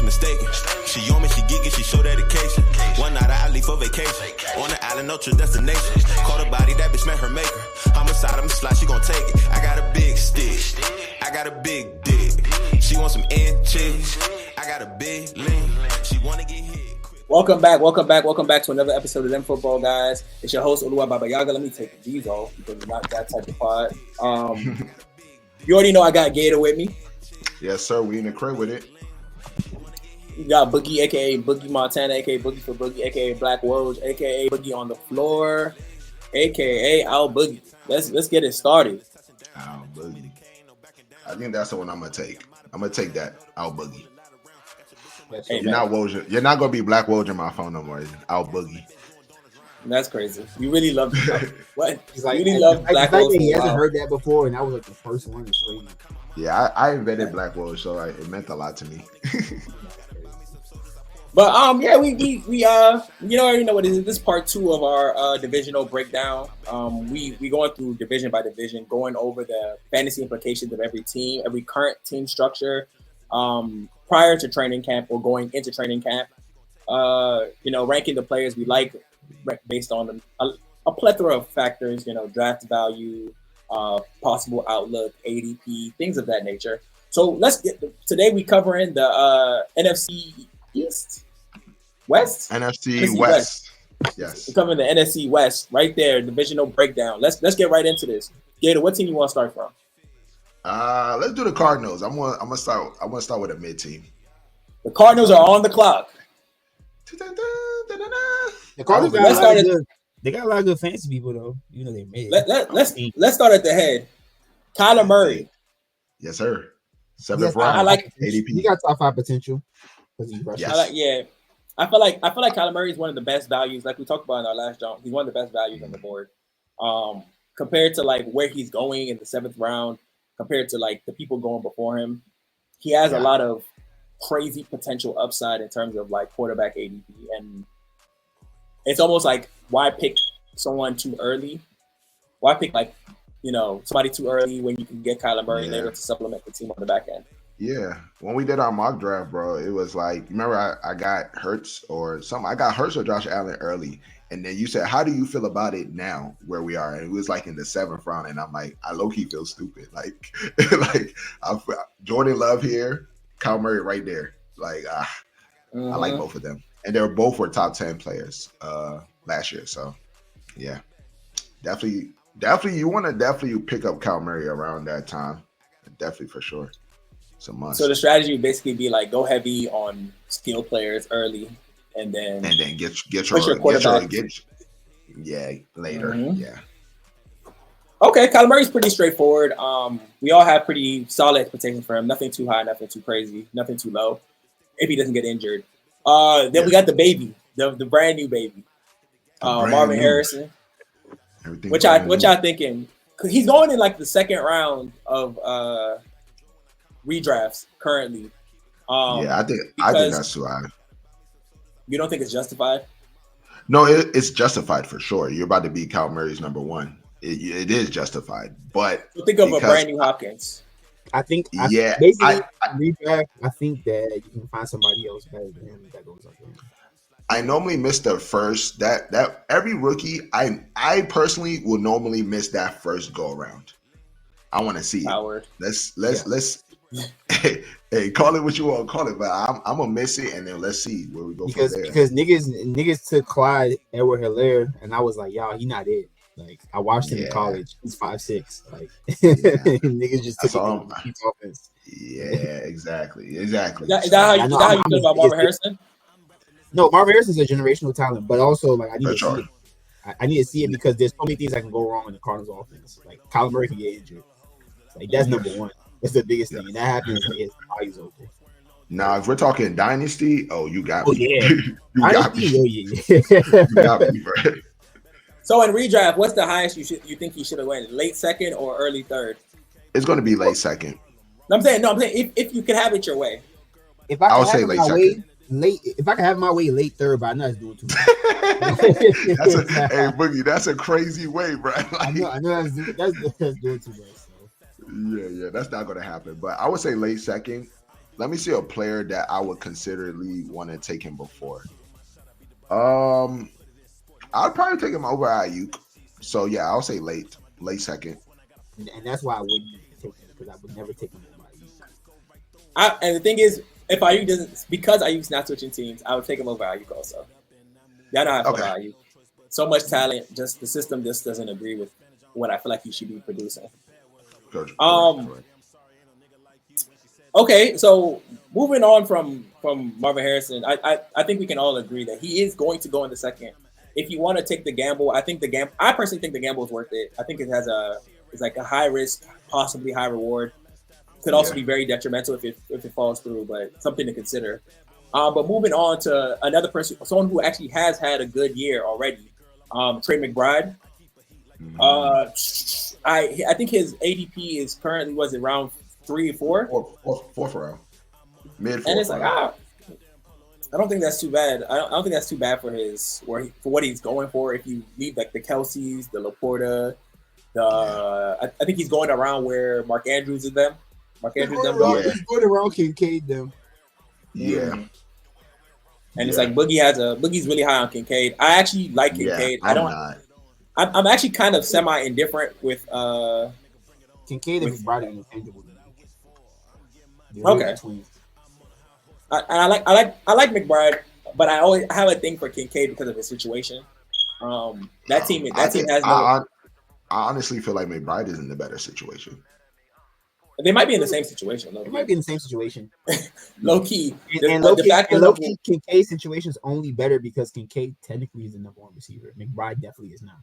mistaken. She on me, she geeking, she show dedication. One night I leave for vacation. On the island, no true destination. Caught a body, that bitch met her maker. Homicide, I'm slide, she gon' take it. I got a big stick, I got a big dick. She want some inches, I got a big lean. She wanna get hit. Welcome back to another episode of Them Football Guys. It's your host, Oluwa Baba Yaga. Let me take these off because we're not that type of pod. You already know I got Gator with me. Yes, sir. We in the crib with it. You got Boogie, a.k.a. Boogie Montana, a.k.a. Boogie for Boogie, a.k.a. Black World, a.k.a. Boogie on the floor, a.k.a. Al Boogie. Let's get it started. Al Boogie. I think that's the one I'm going to take. I'm going to take that. Al Boogie. Hey, you're not Woj. You're not gonna be Black Woj in my phone no more. Al Boogie. That's crazy. You really love what? He's like, you really love Black Woj. He hasn't heard that before, and that was like the first one. Yeah, I invented Black Woj, so it meant a lot to me. But yeah, we you already know what it is. This is part 2 of our divisional breakdown. We going through division by division, going over the fantasy implications of every team, every current team structure. Prior to training camp or going into training camp, ranking the players we like based on a plethora of factors, draft value, possible outlook, ADP, things of that nature. So today we covering the NFC East, West? NFC West. Yes. We're covering the NFC West right there, divisional breakdown. Let's get right into this. Gator, what team you want to start from? Let's do the Cardinals. I'm gonna start with a mid team. The Cardinals are on the clock. The Cardinals they got a lot of good fantasy people though. They made. Let's start at the head. Kyler Murray. Yes, sir. 7th round. I like ADP. He got top 5 potential because he's rushing. Yes. I feel like Kyler Murray is one of the best values. Like we talked about in our last jump, he's one of the best values on the board. Compared to like where he's going in the 7th round. Compared to like the people going before him, he has a lot of crazy potential upside in terms of like quarterback ADP, and it's almost like why pick someone too early? Why pick somebody too early when you can get Kyler Murray later to supplement the team on the back end? Yeah, when we did our mock draft, bro, it was like remember I got Hurts or something. I got Hurts or Josh Allen early. And then you said, how do you feel about it now where we are? And it was like in the 7th round. And I'm like, I low-key feel stupid. Like Jordan Love here, Kyle Murray right there. Like, I like both of them. And they both were top 10 players last year. So, yeah. Definitely, you want to definitely pick up Kyle Murray around that time. Definitely, for sure. It's a must. So the strategy would basically be like, go heavy on skill players early. And then get your quarterback. Later. Mm-hmm. Yeah. Okay, Kyler Murray's pretty straightforward. We all have pretty solid expectations for him. Nothing too high, nothing too crazy, nothing too low. If he doesn't get injured. Then we got the baby, the brand new baby, Marvin Harrison. What y'all thinking? Cause he's going in like the 2nd round of redrafts currently. I think that's too high. You don't think it's justified? No, it's justified for sure. You're about to be Kyle Murray's number 1. It is justified, but so think of a brand new Hopkins. I think redraft. I think that you can find somebody else better than him that goes up there. I normally miss the first that every rookie. I personally will normally miss that first go around. I want to see it. Let's. Hey, call it what you want to call it, but I'm gonna miss it, and then let's see where we go from there. Because niggas took Clyde Edward-Helaire, and I was like, y'all, he not it. Like I watched him in college. He's 5'6". Like niggas just took it offense. Yeah, exactly. Is that how you feel about Marvin Harrison? No, Marvin Harrison's a generational talent, but also like I need to see it. I need to see it because there's so many things that can go wrong in the Cardinals offense. Like Kyler Murray can get injured. Like that's number 1. That's the biggest thing. And that happens when his eyes open. Now, if we're talking dynasty, you got me. Yeah. You got me. You got me, bro. So in redraft, what's the highest you think he should have went? Late 2nd or early 3rd? It's going to be late 2nd. I'm saying if you can have it your way. I would say late 2nd. If I can have my way, late 3rd, but I know it's doing too much. Hey, Boogie, that's a crazy way, bro. Like, I know that's doing too much. So. Yeah, that's not going to happen. But I would say late 2nd. Let me see a player that I would considerably want to take him before. I'd probably take him over Ayuk. So yeah, I'll say late second. And that's why I wouldn't take him, because I would never take him over Ayuk. And the thing is, if Ayuk doesn't, because Ayuk's not switching teams, I would take him over Ayuk also. Y'all know how I feel about Ayuk. So much talent, just the system just doesn't agree with what I feel like he should be producing. Okay, so moving on from Marvin Harrison, I think we can all agree that he is going to go in the second. If you want to take the gamble, I personally think the gamble is worth it. I think it's like a high risk, possibly high reward. Could also be very detrimental if it falls through, but something to consider. But moving on to another person, someone who actually has had a good year already, Trey McBride. I think his ADP is currently around 3 or 4? Fourth round, mid. And it's like I don't think that's too bad. I don't think that's too bad for for what he's going for. If you leave like the Kelce's, the Laporta, I think he's going around where Mark Andrews is them. He's going around Kincaid them. Yeah. And it's like Boogie's really high on Kincaid. I actually like Kincaid. I'm actually kind of semi indifferent with Kincaid and McBride are interchangeable. Okay. I like McBride, but I always have a thing for Kincaid because of his situation. That team has no. I honestly feel like McBride is in the better situation. They might be in the same situation. They might be in the same situation. Low key. Low key, Kincaid's situation is only better because Kincaid technically is the number one receiver. McBride definitely is not.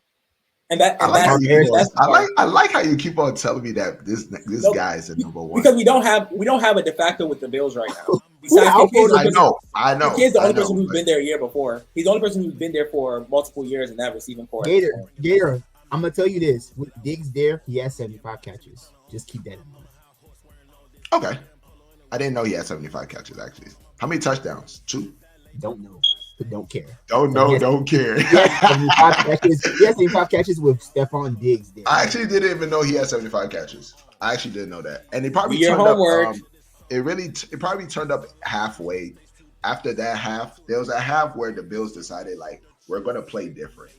I like how you keep on telling me that this guy is the number one. Because we don't have a de facto with the Bills right now. I know. He's the only person who's been there a year before. He's the only person who's been there for multiple years in that receiving core. Gator, I'm gonna tell you this: with Diggs there, he has 75 catches. Just keep that in mind. Okay, I didn't know he had 75 catches. Actually, how many touchdowns? 2. Don't know. But don't care. Don't care. He has 75 catches with Stephon Diggs there. I actually didn't even know he had 75 catches. I actually didn't know that. And he probably turned up. It probably turned up halfway. After that half, there was a half where the Bills decided like we're gonna play different.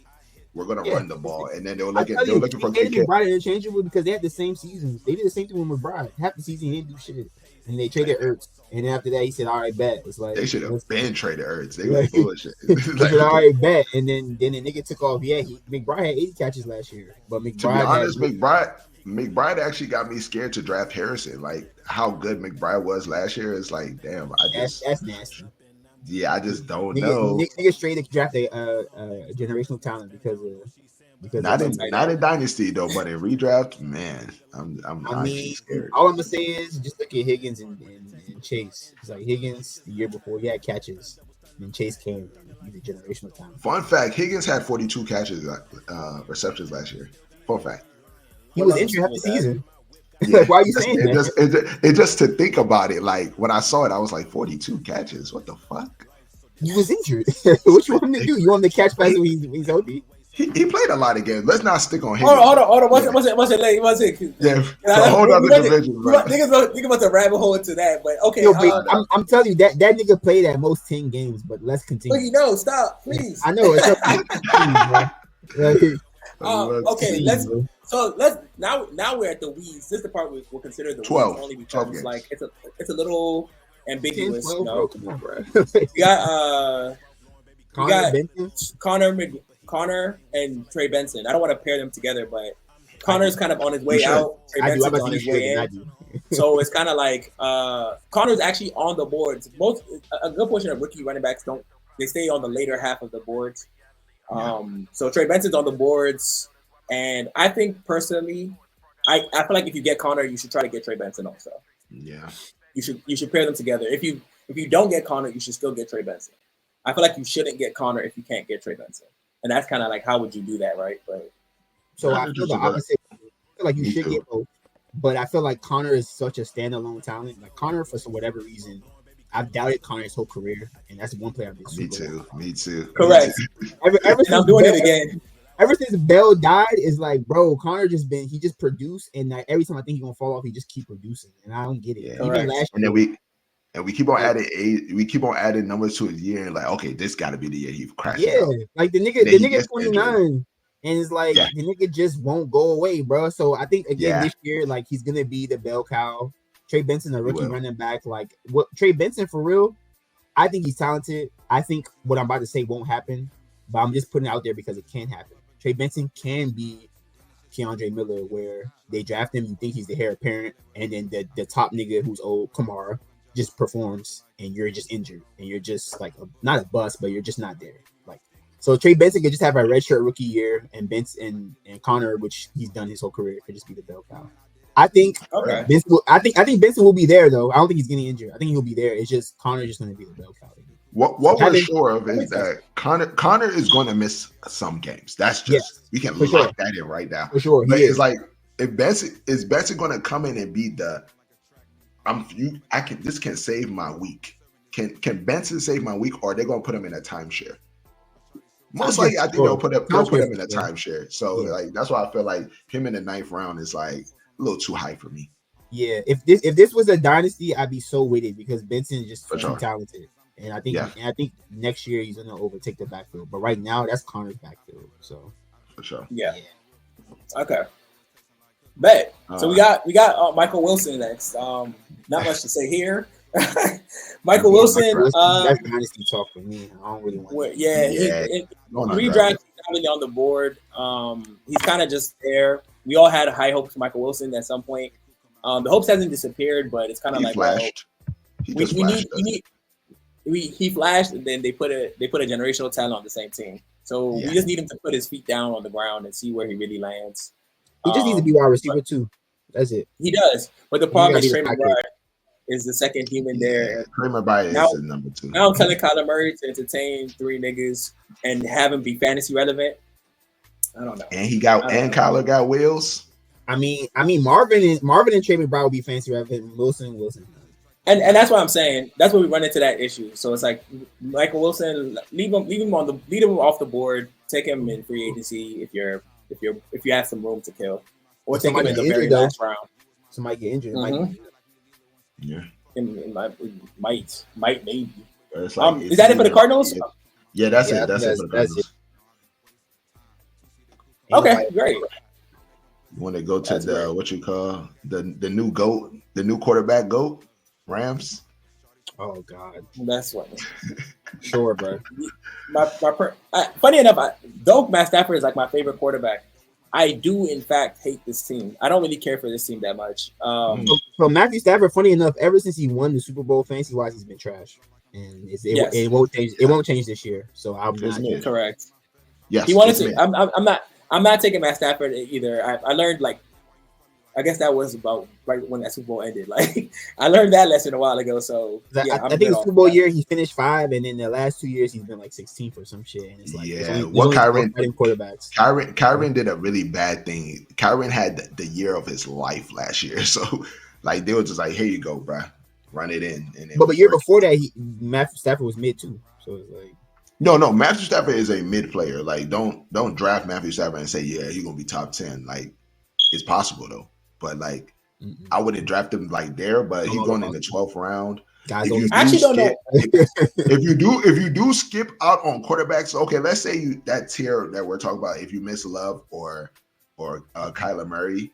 We're gonna run the ball, and then they were looking for McBride interchangeable because they had the same seasons. They did the same thing with McBride. Half the season he didn't do shit, and they traded Ertz. And after that, he said, "All right, bet." It's like they should have been traded Ertz. They were bullshit. He said, "All right, bet." And then the nigga took off. Yeah, McBride had 80 catches last year, but McBride. To be honest, McBride actually got me scared to draft Harrison. Like how good McBride was last year is like, damn. That's nasty. Yeah, I just don't know. Nigga straight to draft a generational talent because not in Dynasty though, but in redraft, man, I'm scared. All I'm gonna say is just look at Higgins and Chase. It's like Higgins the year before he had catches, and Chase came. He's a generational talent. Fun fact: Higgins had 42 catches, receptions last year. Fun fact: he was injured half the season. Yeah, like, why are you saying that? It just to think about it. Like when I saw it, I was like, 42 catches. What the fuck? He was injured. What you want him to do? You want him to catch passes when he's healthy? He played a lot of games. Let's not stick on him. Hold on. What's it? Yeah, it's a whole other division. Niggas about to rabbit hole into that, but okay. Yo, I'm telling you that nigga played at most 10 games, but let's continue. Stop, please. I know. Okay, let's now we're at the weeds. This is the part we'll consider the 12, weeds only because it's like it's a little ambiguous. 10, 12, come on, bro. You got Connor and Trey Benson. I don't want to pair them together, but Connor's kind of on his way out. Trey Benson's on his way in. So it's kind of like Connor's actually on the boards. A good portion of rookie running backs they stay on the later half of the boards. So Trey Benson's on the boards, and I think personally, I feel like if you get Connor, you should try to get Trey Benson also. Yeah, you should pair them together. If you don't get Connor, you should still get Trey Benson. I feel like you shouldn't get Connor if you can't get Trey Benson, and that's kind of like how would you do that, right? But so I feel the opposite. I feel like you should get both, but I feel like Connor is such a standalone talent. Like Connor, for whatever reason, I've doubted Connor's whole career, and that's one player I've been Me too. Correct. Ever since I'm doing it again. Ever since Bell died, it's like, bro, Connor he just produced, and every time I think he's gonna fall off, he just keep producing, and I don't get it. Yeah. Even last year, And we keep on adding numbers to his year, and like, okay, this got to be the year he crashes out. Like the nigga 29, and it's like the nigga just won't go away, bro. So I think again this year, like he's gonna be the bell cow. Trey Benson, a rookie running back, like what Trey Benson for real. I think he's talented. I think what I'm about to say won't happen, but I'm just putting it out there because it can happen. Trey Benson can be Keandre Miller, where they draft him, you think he's the heir apparent, and then the top nigga who's old, Kamara, just performs, and you're just injured, and you're just like not a bust, but you're just not there. Like so, Trey Benson could just have a redshirt rookie year, and Benson and Connor, which he's done his whole career, could just be the bell cow. I think Benson I think Benson will be there though. I don't think he's getting injured. I think he'll be there. It's just Connor just going to be the bell cow. What we're sure of is that Connor is going to miss some games. That's just we can lock that in right now. For sure, but it's like if Benson going to come in and be the this can save my week. Can Benson save my week, or are they going to put him in a timeshare? Most likely, I think they'll put him in a timeshare. So like that's why I feel like him in the 9th round is like a little too high for me. Yeah, if this was a dynasty, I'd be so with it because Benson is just too talented. And I think next year he's gonna overtake the backfield. But right now that's Connor's backfield. So for sure. Yeah. Okay. Bet. So we got Michael Wilson next. Not much to say here. Michael Wilson. That's dynasty talk for me. I don't really want. Redraft on the board. He's kind of just there. We all had high hopes for Michael Wilson at some point. The hopes hasn't disappeared, but it's kind of like flashed. He flashed, and then they put a generational talent on the same team. So we just need him to put his feet down on the ground and see where he really lands. He just needs to be wide receiver too. That's it. He does, but the problem is Trey McBride is the second human there. Trey McBride is the number 2. Now I'm telling Kyler Murray to entertain 3 niggas and have him be fantasy relevant. I don't know. And Kyler got wheels. I mean, Marvin and Trey McBride will be fantasy relevant. Wilson. And that's what I'm saying. That's where we run into that issue. So it's like Michael Wilson, leave him off the board. Take him in free agency if you have some room to kill, or take him in the very last round. Somebody get injured. It might maybe. Like, is that it for the Cardinals? Yeah, that's it. That's it for the Cardinals. Okay, great. You want to go to what you call the new GOAT, the new quarterback GOAT? Rams. Oh God, that's what. Sure, bro. Funny enough, though Matt Stafford is like my favorite quarterback, I do in fact hate this team. I don't really care for this team that much. So Matthew Stafford, funny enough, ever since he won the Super Bowl, fantasy wise, he's been trash, and it won't change. It won't change this year. So I'm not correct. Yes, he wanted to. I'm not taking Matt Stafford either. I learned I guess that was about right when that Super Bowl ended. Like I learned that lesson a while ago. So I think the Super Bowl year he finished 5, and then the last 2 years he's been like 16th or some shit. And it's like Kyron did a really bad thing. Kyron had the year of his life last year. So like they were just like, here you go, bro, run it in. And but the year before that, Matthew Stafford was mid too. So it's like. No, Matthew Stafford is a mid player. Like don't draft Matthew Stafford and say he's gonna be top 10. Like it's possible though. But like, I wouldn't draft him like there. But he's going in the 12th round. Guys, I actually don't know. If you do skip out on quarterbacks, okay, let's say that tier that we're talking about. If you miss Love or Kyler Murray,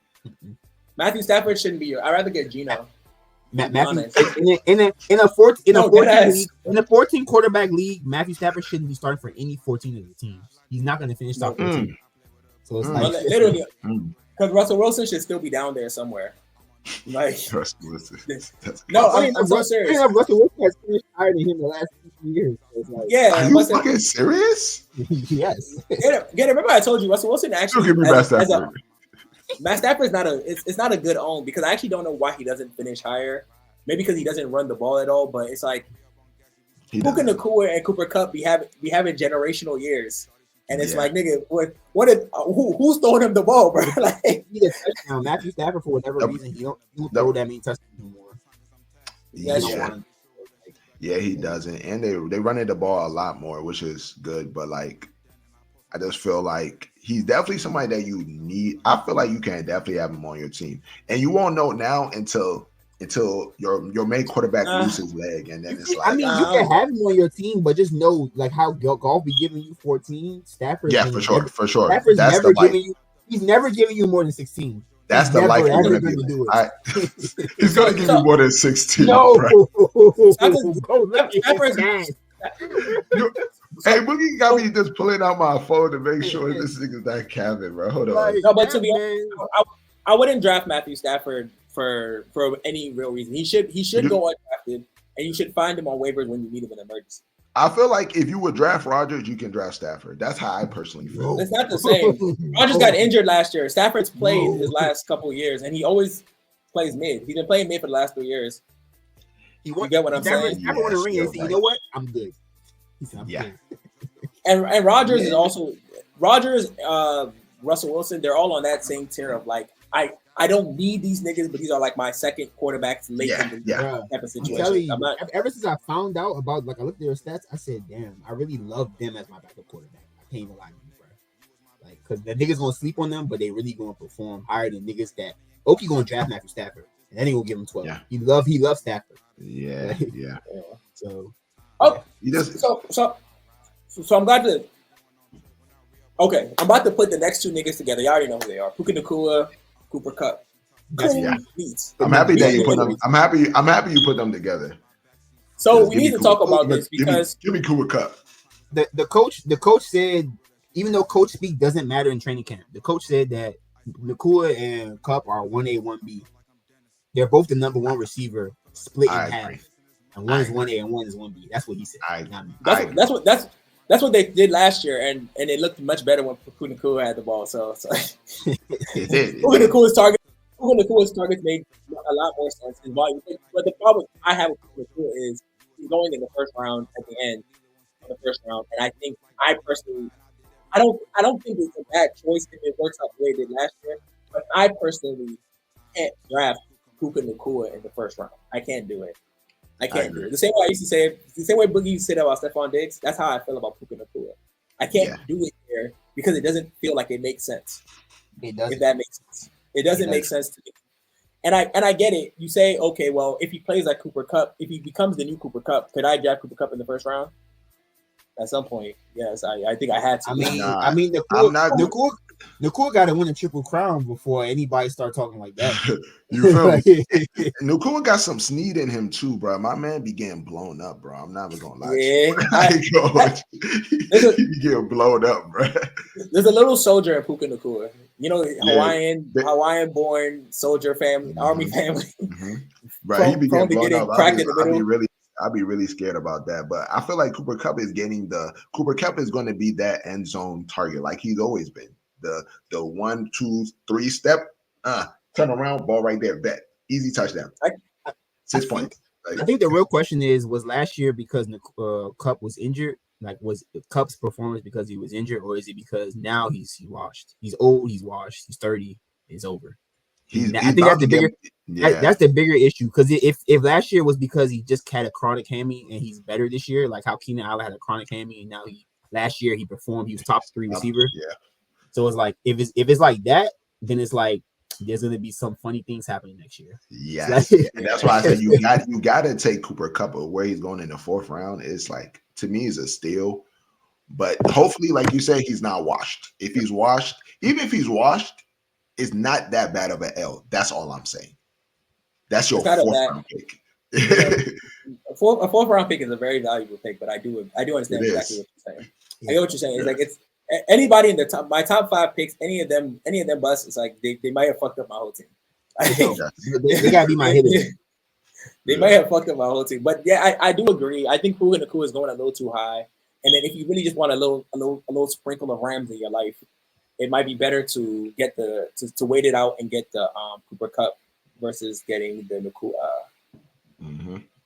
Matthew Stafford shouldn't be. I'd rather get Geno. Matthew in a 14 quarterback league, Matthew Stafford shouldn't be starting for any 14 of the teams. He's not going to finish top 14. So it's like literally. Because Russell Wilson should still be down there somewhere. Like Russell Wilson. I'm so serious. Russell Wilson has finished higher than him the last 2 years. So it's like, are you fucking serious? Yes. Remember I told you Russell Wilson actually. Give me Matt Stafford. Matt Stafford is not it's not a good own because I actually don't know why he doesn't finish higher. Maybe because he doesn't run the ball at all. But it's like Puka Nacua and Cooper Kupp be having generational years. And it's like, nigga, who's throwing him the ball, bro? Like, he need a touchdown. Matthew Stafford, for whatever reason, he don't throw that many touchdowns anymore. Yeah, he doesn't. And they running the ball a lot more, which is good. But like, I just feel like he's definitely somebody that you need. I feel like you can definitely have him on your team, and you won't know now until until your main quarterback loses his leg, and then it's like. I mean, you can have him on your team, but just know like how golf be giving you 14. Stafford, yeah, for sure. Stafford's never giving you. He's never giving you more than 16. That's the life he's going to be. He's going to give you more than 16. No, hey, Boogie got me just pulling out my phone to make sure this nigga's not Kevin, bro. Hold on. No, but to be honest, I wouldn't draft Matthew Stafford for any real reason. He should go undrafted, and you should find him on waivers when you need him in emergency. I feel like if you would draft Rodgers, you can draft Stafford. That's how I personally feel. It's not the same. Rodgers got injured last year. Stafford's played his last couple of years, and he always plays mid. He's been playing mid for the last 3 years. You get what I'm saying? Never won a ring. You know what? I'm good. He said, I'm good. And Rodgers is also Rodgers, Russell Wilson. They're all on that same tier of like I don't need these niggas, but these are like my second quarterbacks late in the type of situation. I'm telling you, ever since I found out about I looked at their stats, I said, damn, I really love them as my backup quarterback. I can't even lie to you, bro. Like, because the niggas gonna sleep on them, but they really gonna perform higher than niggas that Okie gonna draft Matthew Stafford, and then he gonna give him 12. Yeah. He loves Stafford. Yeah. So he does. So I'm glad to. Okay, I'm about to put the next two niggas together. You already know who they are: Puka Nacua, Cooper Kupp. I'm happy that you put them. I'm happy you put them together. So we need to talk about this because give me Cooper Kupp. The coach said, even though coach speak doesn't matter in training camp, the coach said that Nacua and Kupp are 1A, 1B. They're both the number one receiver, split in half, and one is 1A and one is 1B. That's what he said. That's what they did last year, and it looked much better when Puka Nacua had the ball. So it did. Puka Nacua's targets made a lot more sense in volume. But the problem I have with Puka Nacua is he's going in the first round at the end of the first round, and I personally don't think it's a bad choice if it works out the way it did last year. But I personally can't draft Puka Nacua in the first round. I can't do it. I can't do it. The same way I used to say, the same way Boogie used to say that about Stephon Diggs, that's how I feel about Puka Nacua. I can't do it there because it doesn't feel like it makes sense. It doesn't. If that makes sense. It doesn't make sense to me. And I get it. You say, okay, well, if he plays like Cooper Kupp, if he becomes the new Cooper Kupp, could I draft Cooper Kupp in the first round? At some point, yes. I think I had to. Nacua got to win a triple crown before anybody start talking like that. You feel me? Nacua got some sneed in him too, bro. My man be getting blown up, bro. I'm not even gonna lie. He be getting blown up, bro. There's a little soldier in Puka Nacua. You know, Hawaiian born soldier family, army family. Right, he be getting blown up. I'd be really scared about that. But I feel like Cooper Kupp is Cooper Kupp is going to be that end zone target like he's always been. The 1, 2, 3 step, turn around, ball right there, bet. Easy touchdown. 6 points. I think the real question was last year because Kupp was injured? Like, was Kupp's performance because he was injured, or is it because now he's washed? He's old, he's washed, he's 30, it's over. I think that's the bigger issue, because if last year was because he just had a chronic hammy and he's better this year, like how Keenan Allen had a chronic hammy and now last year he performed, he was top 3 receiver. Yeah. So it's like if it's like that, then it's like there's gonna be some funny things happening next year. Yeah, and that's why I said you got to take Cooper Kupp where he's going in the 4th round. It's like, to me, is a steal. But hopefully, like you say, he's not washed. If he's washed, even if he's washed, it's not that bad of an L. That's all I'm saying. That's your 4th round pick. A 4th round pick is a very valuable pick, but I do understand exactly what you're saying. I get what you're saying. It's like it's anybody in my top 5 picks, any of them busts. It's like they might have fucked up my whole team. They gotta be my hitters. They might have fucked up my whole team, but yeah, I do agree. I think Puka Nacua is going a little too high, and then if you really just want a little sprinkle of Rams in your life, it might be better to get to wait it out and get the Cooper Kupp versus getting the Nacua.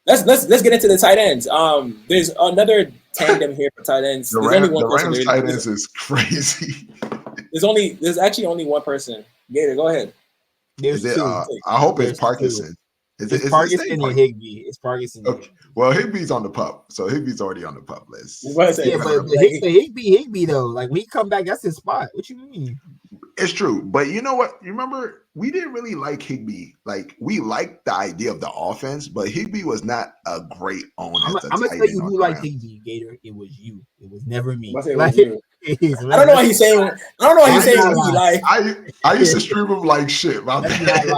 Let's get into the tight ends. There's another tandem here for tight ends. The Rams tight ends is crazy. There's actually only one person. Gator, go ahead. There's two. I hope it's Parkinson. It's Parkinson and Higbee. It's Parkinson. Okay. Well, Higbee's on the pup, so Higbee's already on the pup list. But Higbee though, like when he come back, that's his spot. What you mean? It's true, but you know what? You remember we didn't really like Higbee. Like we liked the idea of the offense, but Higbee was not a great owner. I'm gonna tell you who liked Higbee, Gator. It was you. It was never me. Like, I don't know why he's saying. I don't know why he's saying me. Like I used to stream him like shit. My bad.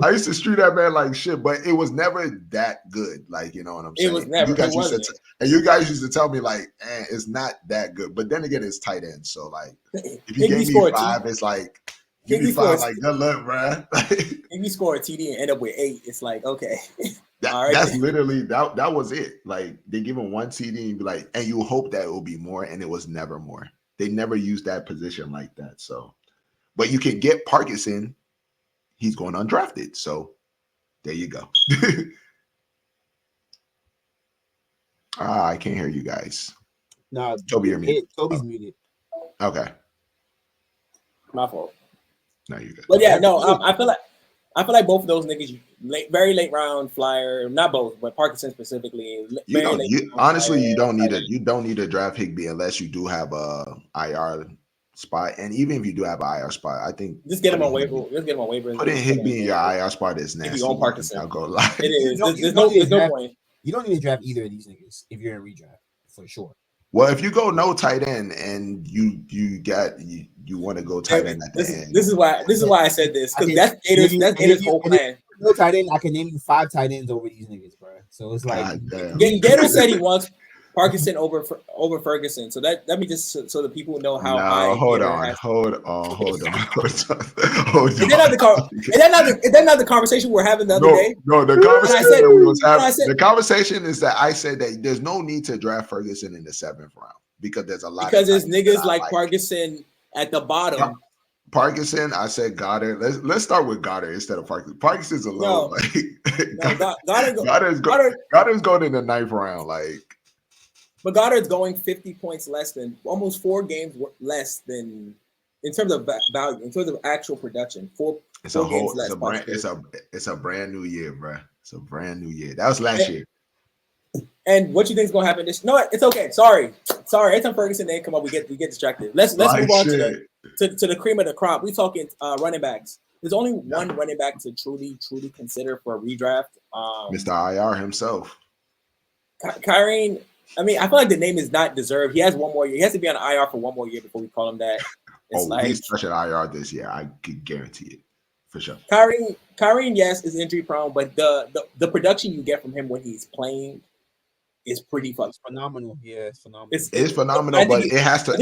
I used to stream that man like shit, but it was never that good. Like, you know what I'm saying? It was never. And you guys used to tell me like, it's not that good. But then again, it's tight end. So like, if you gave me 5, it's like. Give me 5, like good luck, bro. If you score a TD and end up with 8, it's like okay. That's literally that was it. Like they give him 1 TD and be like, and you hope that it will be more, and it was never more. They never used that position like that. So, but you can get Parkinson. He's going undrafted. So there you go. I can't hear you guys. No, Toby, you're muted. Toby's muted. Okay. My fault. No, you're good. But yeah, no, I feel like both of those niggas, very late round flyer. Not both, but Parkinson specifically. Honestly, you don't need to draft Higbee unless you do have a IR spot. And even if you do have an IR spot, I think just get him on waiver. Just get him on waivers. Putting Higbee in your IR spot is nasty. If you own Parkinson, I'll go live. It is. There's no point. You don't need to draft either of these niggas if you're in redraft for sure. Well, if you go no tight end and you want to go tight end at the end. This is why I said this, because that's Gator's whole plan. No tight end, I can name you 5 tight ends over these niggas, bro. So it's like Gator said he wants Parkinson over Ferguson. So let me just so the people know how high. Hold on. Is that not the conversation we're having the other day? No, the conversation the conversation is that I said that there's no need to draft Ferguson in the 7th round because there's a lot. Because there's niggas like Parkinson at the bottom. Parkinson, I said Goddard. Let's start with Goddard instead of Parkinson. Parkinson's a little Goddard's going in the 9th round, like. But Goddard's going 50 points less than, almost 4 games less than, in terms of value, in terms of actual production. It's a brand new year, bro. It's a brand new year. That was last year. And what you think is going to happen this? No, it's okay. Sorry. Every time Ferguson name come up, we get distracted. Let's move on to the cream of the crop. We talking running backs. There's only one running back to truly consider for a redraft. Mr. IR himself. Kyrene. I mean, I feel like the name is not deserved. He has 1 more year. He has to be on IR for 1 more year before we call him that. He's touching IR this year. I could guarantee it for sure. Kyrene, yes, is injury prone, but the production you get from him when he's playing is pretty phenomenal. Yeah, it's phenomenal. It's phenomenal, but it has to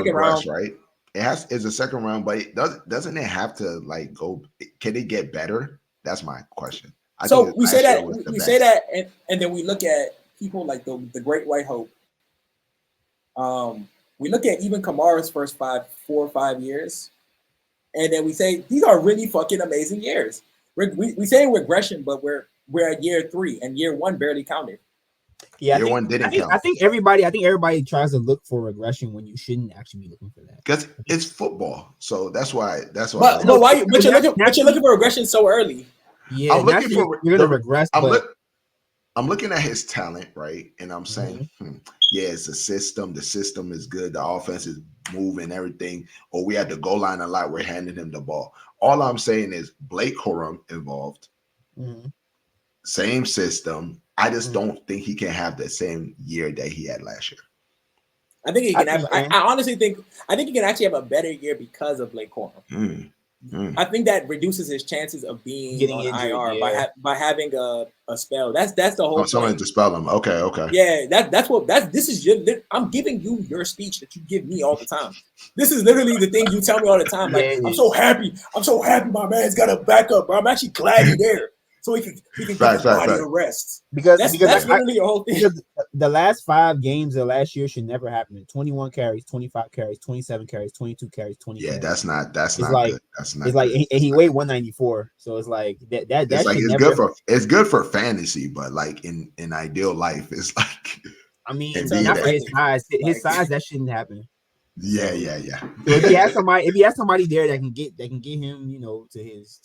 regress, right? It's a second round, but doesn't it have to like go? Can it get better? That's my question. So we say that, and then we look at people like the Great White Hope. We look at even Kamara's first 4 or 5 years, and then we say these are really fucking amazing years. We say regression, but we're at year 3, and year 1 barely counted. Yeah, year 1 didn't count. I think everybody tries to look for regression when you shouldn't actually be looking for that. Because it's football, so that's why. But you're looking for regression so early. Yeah, I'm looking for you're gonna regress. I'm looking at his talent, right? And I'm saying, yeah, it's a system. The system is good. The offense is moving, everything. Or we had the goal line a lot. We're handing him the ball. All I'm saying is Blake Corum involved. Mm-hmm. Same system. I just don't think he can have the same year that he had last year. I think he can have. I honestly think he can actually have a better year because of Blake Corum. I think that reduces his chances of getting on injured, IR by having a spell. That's the whole. Someone to spell him. Okay. Yeah, this is I'm giving you your speech that you give me all the time. This is literally the thing you tell me all the time. Like, I'm so happy. My man's got a backup, bro. I'm actually glad he's there. So he can get his body to rest. Because that's literally your whole thing. The last 5 games of last year should never happen. 21 carries, 25 carries, 27 carries, 22 carries, 20 carries. That's not good. That's not. It's like, and he weighed 194. So it's like that. It's like it's good for fantasy, but like in ideal life, it's like. I mean, not for his size. His size, that shouldn't happen. Yeah. So if he has somebody there that can get him, to his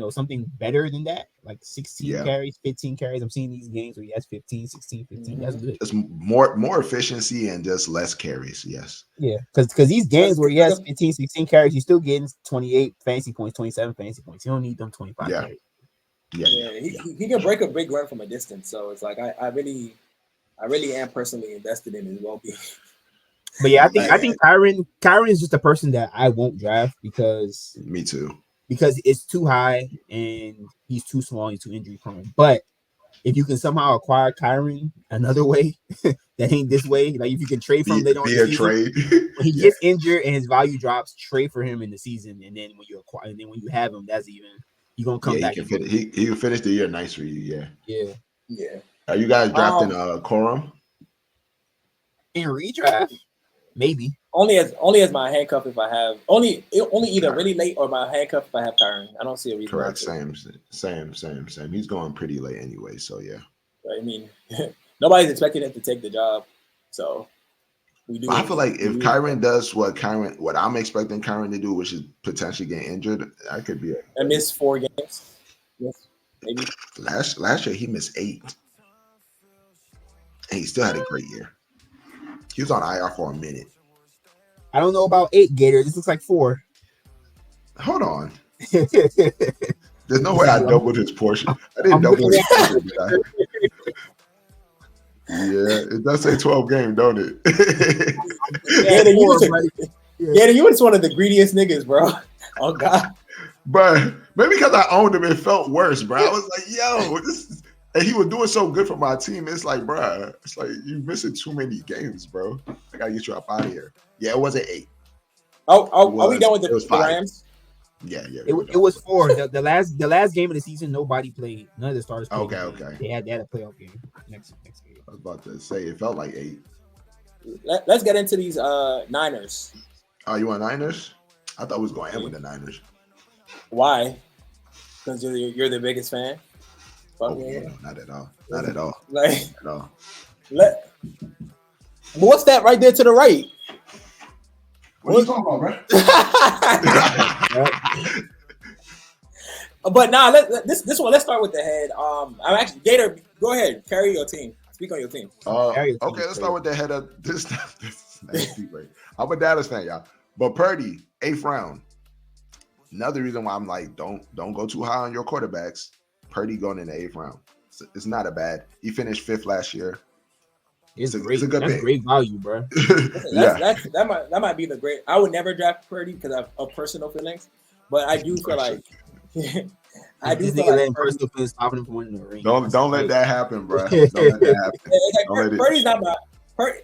something better than that, like 16 carries, 15 carries. I'm seeing these games where he has 15, 16, 15. Mm-hmm. That's good. Just more efficiency and just less carries. Yes. Yeah, because these games where he has 15, 16 carries, he's still getting 28 fantasy points, 27 fantasy points. You don't need them 25 carries. Yeah. He can break a big run from a distance. So it's like I really am personally invested in his well-being. But yeah, I think Kyron is just a person that I won't draft because me too. Because it's too high and he's too small, he's too injury prone. But if you can somehow acquire Kyron another way that ain't this way, like if you can trade from later on the season, trade. When he gets injured and his value drops, trade for him in the season, and then when you acquire, and then when you have him, that's even you're gonna come back. He can finish the year nice for you. Yeah. Are you guys drafting Corum in redraft? Maybe only as my handcuff if I have only either really late or my handcuff if I have Kyron. I don't see a reason. Correct. Same. He's going pretty late anyway, so yeah. I mean, nobody's expecting him to take the job, so we do. I feel like if Kyron does what I'm expecting Kyron to do, which is potentially get injured, that could be I missed 4 games. Yes, maybe. Last year he missed 8, and he still had a great year. He was on IR for a minute. I don't know about 8, Gator. This looks like 4. Hold on. There's no way I doubled his portion. I didn't double his portion, did I? Yeah, it does say 12 games, don't it? You were just one of the greediest niggas, bro. Oh God. But maybe because I owned him, it felt worse, bro. I was like, yo, and he was doing so good for my team. It's like, bro, it's like you missing too many games, bro. I gotta get you up out of here. Yeah, it wasn't 8. Are we done with the Rams? Yeah. It was 4. The last game of the season, nobody played. None of the stars played. Okay. They had a playoff game next game. I was about to say it felt like 8. Let's get into these Niners. Oh, you want Niners? I thought we was going to end with the Niners. Why? Because you're the biggest fan. Oh, no, not at all. Not at all. Like, at all. What's that right there to the right? What are you talking about, bro? But nah, this one. Let's start with the head. I'm actually Gator. Go ahead, carry your team. Speak on your team. Okay, let's start with the head of this. I'm a Dallas fan, y'all. But Purdy, 8th round. Another reason why I'm like, don't go too high on your quarterbacks. Purdy going in the 8th round. It's not a bad. He finished 5th last year. It's a good pick. Great value, bro. That might be the great. I would never draft Purdy because of personal feelings, but I do feel like I do feel like personal feelings stopping him from winning the ring. Don't let that happen, bro. Don't let that happen. Purdy's not my.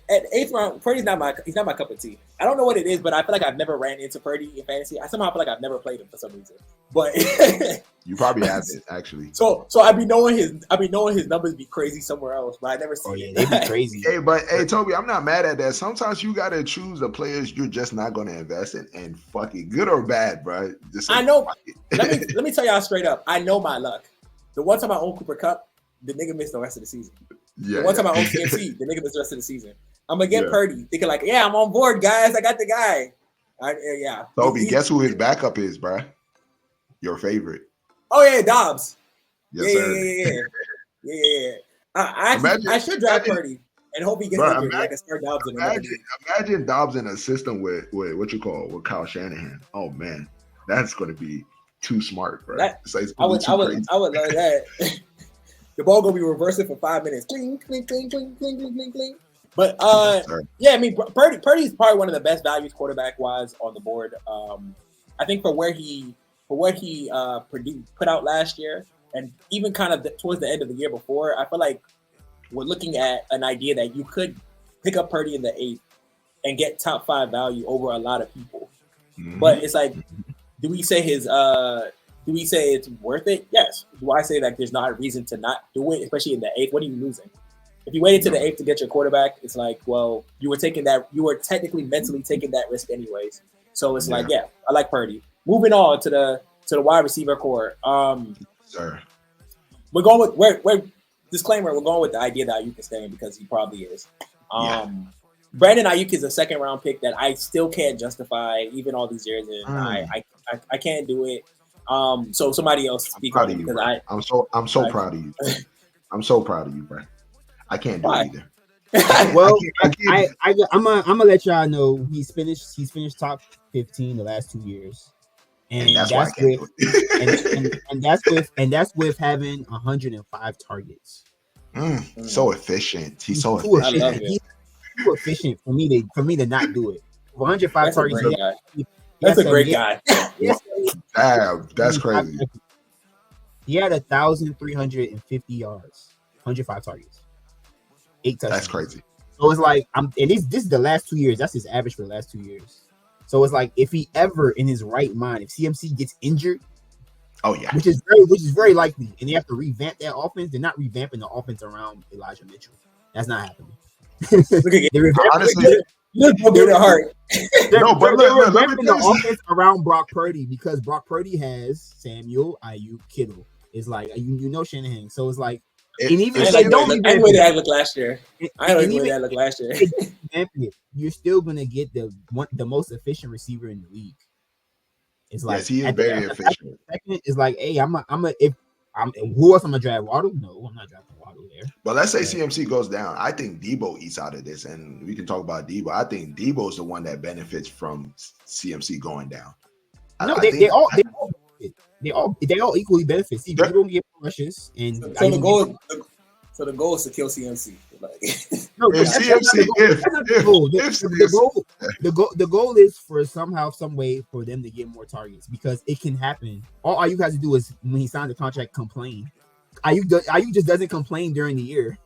At 8th round, Purdy's not my cup of tea. I don't know what it is, but I feel like I've never ran into Purdy in fantasy. I somehow feel like I've never played him for some reason. But you probably haven't actually. So I be knowing his numbers be crazy somewhere else, but I never see it. They be crazy. Hey, Toby, I'm not mad at that. Sometimes you gotta choose the players you're just not gonna invest in, and fuck it, good or bad, bro. I know. let me tell y'all straight up. I know my luck. The one time I owned Cooper Kupp, the nigga missed the rest of the season. Yeah. One time I owned CMC, the nigga missed the rest of the season. I'm gonna get Purdy, thinking like, yeah, I'm on board, guys. I got the guy. Toby, guess who his backup is, bro? Your favorite. Oh yeah, Dobbs. Yes, sir. Yeah. I should draft Purdy and hope he gets injured. I can start Dobbs. Imagine Dobbs in a system with Kyle Shanahan. Oh man, that's going to be too smart, bro. I would love that. The ball gonna be reversing for 5 minutes. Cling, cling, cling, cling, cling, cling, cling, cling. But yeah, I mean, Purdy's probably one of the best values quarterback wise on the board. I think for what he put out last year, and even kind of towards the end of the year before, I feel like we're looking at an idea that you could pick up Purdy in the 8th and get top 5 value over a lot of people. Mm-hmm. But it's like, do we say it's worth it? Yes. Do I say that there's not a reason to not do it, especially in the 8th? What are you losing? If you waited to the 8th to get your quarterback, it's like, well, you were technically mentally taking that risk anyways. So it's like, yeah, I like Purdy. Moving on to the wide receiver core. Sir. We're going with disclaimer, we're going with the idea that you can stay in because he probably is. Brandon Ayuk is a second round pick that I still can't justify even all these years, and I can't do it. So somebody else speak on it because I'm so proud of you. I'm so proud of you, bro. I can't do it either. Well, I'm gonna let y'all know he's finished top 15 the last 2 years, and that's with having 105 targets. So efficient. He's so efficient. He's too efficient for me to not do it. 105 targets. That's a great guy. Damn, that's crazy. He had 1,350 yards, 105 targets, 8 touchdowns. That's crazy. So it's like and this is the last 2 years. That's his average for the last 2 years. So it's like if he ever in his right mind, if CMC gets injured, which is very likely, and they have to revamp that offense, they're not revamping the offense around Elijah Mitchell. That's not happening. Honestly, look at heart. They're revamping the offense around Brock Purdy because Brock Purdy has Samuel, Ayuk, Kittle. It's like you know Shanahan, so it's like. And even if they don't, I know that looked last year. You're still gonna get the most efficient receiver in the league. It's like he is very efficient. Second is like, hey, who else I'm gonna draft? Waddle? No, I'm not drafting Waddle there. But let's say CMC goes down. I think Debo eats out of this, and we can talk about Debo. I think Debo is the one that benefits from CMC going down. They all equally benefit. See, Debo can get rushes, and so the goal is to kill CMC. The goal is for somehow, some way for them to get more targets because it can happen. All Ayuk has to do is when he signs the contract, complain. Ayuk just doesn't complain during the year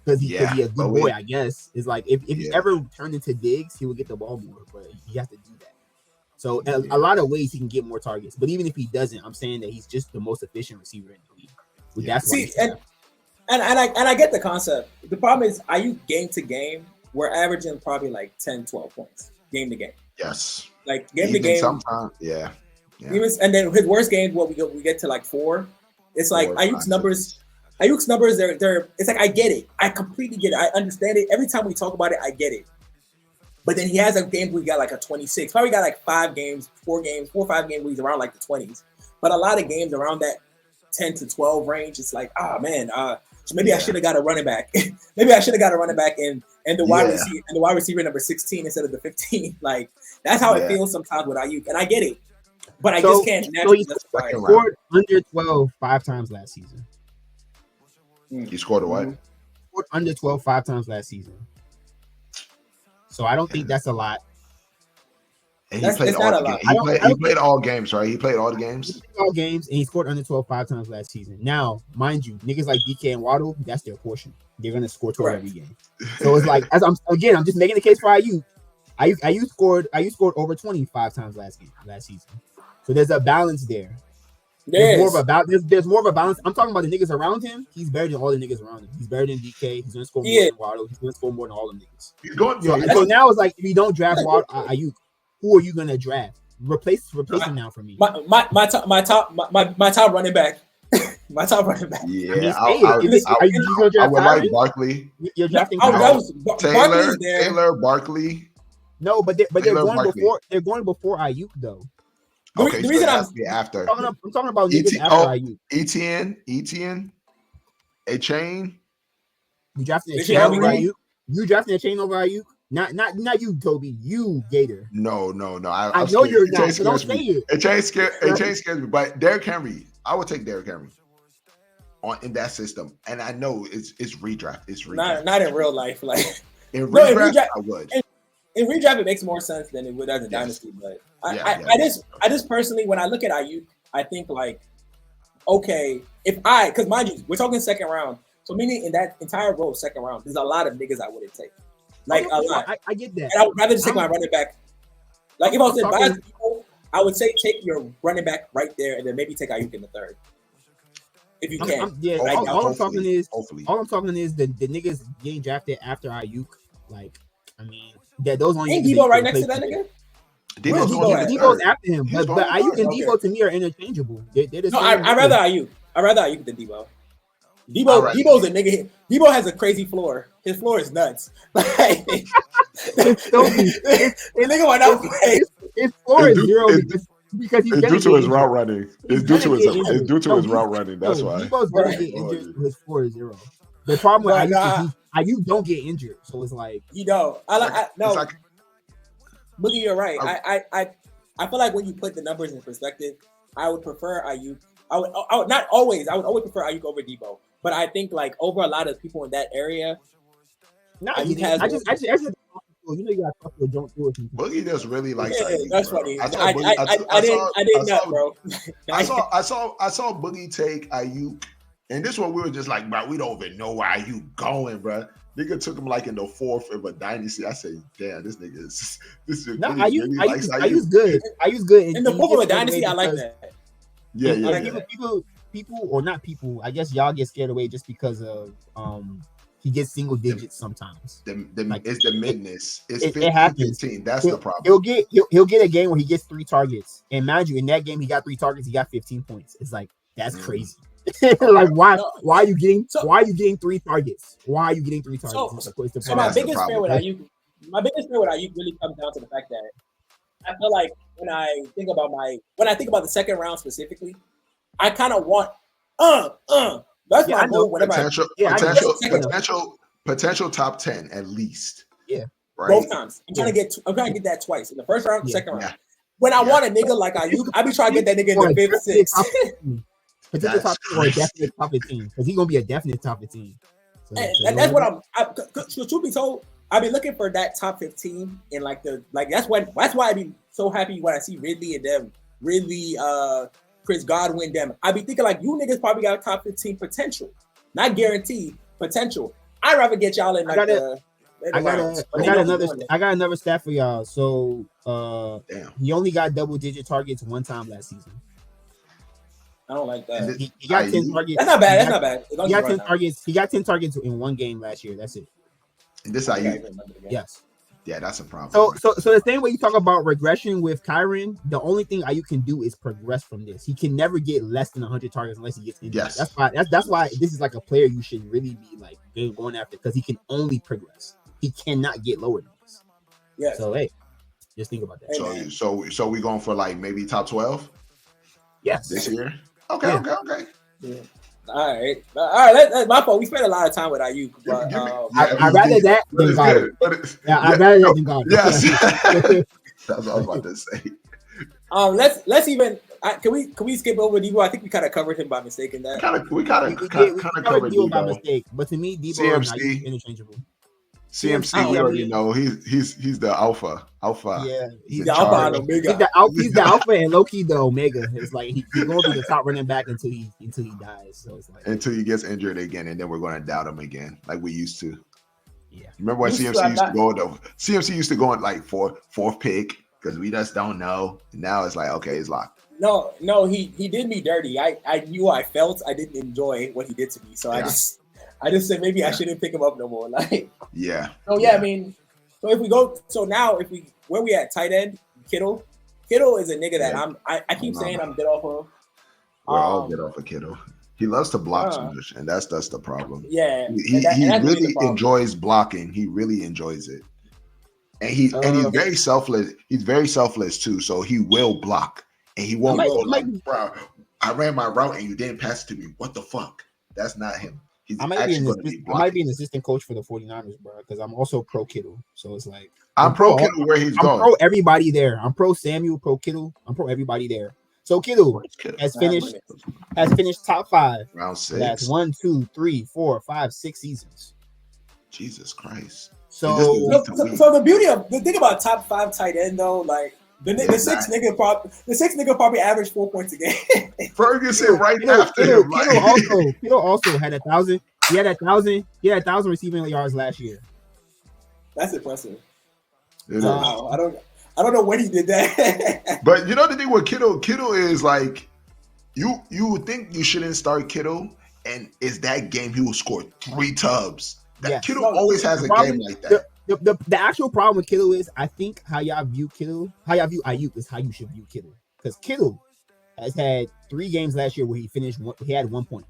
because he's a good boy. I guess it's like if he ever turned into Diggs, he would get the ball more, but he has to do that. So a lot of ways he can get more targets, but even if he doesn't, I'm saying that he's just the most efficient receiver in the league. That's why. And I get the concept. The problem is Ayuk game to game, we're averaging probably like 10, 12 points game to game. Yes. Like game to game. Sometimes, yeah. And then his worst games, we get to like 4. It's like Ayuk's numbers. They're. It's like I get it. I completely get it. I understand it. Every time we talk about it, I get it. But then he has a game where he got like a 26. Probably got like 4 or 5 games where he's around like the 20s. But a lot of games around that 10 to 12 range, it's like, so maybe I should have got a running back. Maybe I should have got a running back and the wide receiver number 16 instead of the 15. Like that's how it feels sometimes with Ayuk, and I get it, but I just can't naturally justify it. He scored under 12 5 times last season. He scored a what? Scored under 12 5 times last season. So I don't think that's a lot. And he played all the games. He played all games, right? He played all the games. He played all games, and he scored under 12 5 times last season. Now, mind you, niggas like DK and Waddle, that's their portion. They're gonna score 12 every game. So it's like, I'm just making the case for Ayuk. Ayuk scored over 25 times last season. So there's a balance there. There's more of a balance. I'm talking about the niggas around him. He's better than all the niggas around him. He's better than DK. He's gonna score more than Waddle. He's gonna score more than all them niggas. He's going. So now it's like, if you don't draft Ayuk, who are you gonna draft? Replace him now for me. My top running back. My top running back. Yeah, I would like Barkley. You're drafting Taylor Barkley. No, but they're going before. They're going before Ayuk though. Okay, the reason I'm talking about niggas after Ayuk. Etienne, a chain. You drafting a chain over Ayuk? You drafting a chain over Ayuk? Not you, Toby. You, Gator. No. I know you're not. So don't say it. A chain scares me. But Derrick Henry, I would take Derrick Henry in that system. And I know it's redraft. It's redraft. Not in real life. Like in redraft, I would. In redraft, it makes more sense than it would as a dynasty. But I just personally, when I look at Ayuk, I think like, okay, because mind you, we're talking second round. So meaning in that entire row, second round, there's a lot of niggas I wouldn't take. Like a lot. I get that. And I would rather just take my running back. Like if I was advising people, I would say take your running back right there and then maybe take Ayuk in the third. If you can. All I'm talking is the niggas getting drafted after Ayuk. Like, I mean, those only ain't Debo right next to that nigga? Debo's after him. But Ayuk and Debo to me are interchangeable. I'd rather Ayuk. I'd rather Ayuk than Debo. Debo's a nigga. Debo has a crazy floor. His floor is nuts. Like, nigga might not play. His floor is zero because he's due to his route running. It's due to his route running. That's why. Debo's gonna get injured. So his floor is zero. The problem with Ayuk don't get injured, so it's like you don't. Boogie, you're right. I feel like when you put the numbers in perspective, I would prefer Ayuk. I would not always. I would always prefer Ayuk over Debo. But I think like over a lot of people in that area, Ayuk has. I just you know you got to don't do it. Boogie just really likes Ayuk. That's bro. funny. I didn't know, bro. I saw Boogie take Ayuk, and this one we were just like, bro, we don't even know where Ayuk going, bro. Nigga took him like in the 4th of a dynasty. I said, damn, this nigga is no, Ayuk's good. Ayuk's good. In the 4th of a dynasty, I like that. Yeah. People or not people, I guess y'all get scared away just because of he gets single digits sometimes. It's the midness. It's 15. That's the problem. He'll get a game where he gets 3 targets. And mind you, in that game he got 3 targets, he got 15 points. It's like that's crazy. Like why are you getting 3 targets? Why are you getting 3 targets? So my biggest fear with Ayuk really comes down to the fact that I feel like when I think about the second round specifically, I kind of want that's my goal. Potential top 10 at least. Yeah, right. Both times. I'm trying to get that twice in the first round, second round. When I want a nigga like Ayuk, I be trying to get that nigga in the 5th, 6th. Potential top 10 or a definite top 15 because he's gonna be a definite top 15. And that's what truth be told, I've been looking for that top 15 and that's why I be so happy when I see Ridley and them, Chris Godwin them. I be thinking like you niggas probably got a top 15 potential, not guaranteed potential. I'd rather get y'all in like I got another stat for y'all. So he only got double-digit targets one time last season. I don't like that. He got 10 targets. That's not bad. He got 10 targets. He got 10 targets in one game last year. That's it. And this Ayuk. Yes. Yeah, that's a problem. So the same way you talk about regression with Kyron, the only thing Ayuk can do is progress from this. He can never get less than 100 targets unless he gets injured. Yes. That's why this is like a player you should really be like going after because he can only progress. He cannot get lower than this. Yeah. So hey, just think about that. So we going for like maybe top 12? Yes. This year? Okay. Yeah. All right. That's my fault. We spent a lot of time with Ayuk, but I'd rather that than God. I'd rather that than God. Yes. That's what I was about to say. Let's even. Can we skip over Debo? I think we kind of covered him by mistake in that. We kind of covered Debo by mistake, but to me, Debo and Ayuk interchangeable. CMC, we already know he's the alpha. Yeah, he's the alpha and omega. He's the alpha and low-key the omega. It's like he's going to be the top running back until he dies. So it's like until he gets injured again, and then we're going to doubt him again, like we used to. Yeah, remember when CMC used to go though? CMC used to go in like fourth pick because we just don't know. Now it's like okay, it's locked. No, he did me dirty. I knew I felt I didn't enjoy what he did to me, so yeah. I just said maybe I shouldn't pick him up no more. Like, yeah. Oh yeah, I mean, so if we go, where we at tight end, Kittle is a nigga that I keep saying I'm dead off of. We're all dead off of Kittle. He loves to block so much, and that's the problem. Yeah, he really enjoys blocking. He really enjoys it, and he's very selfless. He's very selfless too. So he will block, and he won't go like, bro, I ran my route and you didn't pass it to me. What the fuck? That's not him. I might be an assistant coach for the 49ers, bro, because I'm also pro Kittle. So it's like I'm pro Kittle where he's going. I'm pro everybody there. I'm pro Samuel, pro Kittle. I'm pro everybody there. So Kittle has finished top 5. Round 6. That's 1, 2, 3, 4, 5, 6 seasons. Jesus Christ. So the thing about top 5 tight end though, like the six nigga probably averaged 4 points a game. Ferguson after him. Kittle also had 1,000. He had 1,000 receiving yards last year. That's impressive. Wow. I don't know when he did that. But you know the thing with Kittle is like you would think you shouldn't start Kittle, and it's that game he will score 3 tubs. Kittle always has a game like that. The actual problem with Kittle is, I think how y'all view Ayuk is how you should view Kittle. Because Kittle has had 3 games last year where he had 1 point.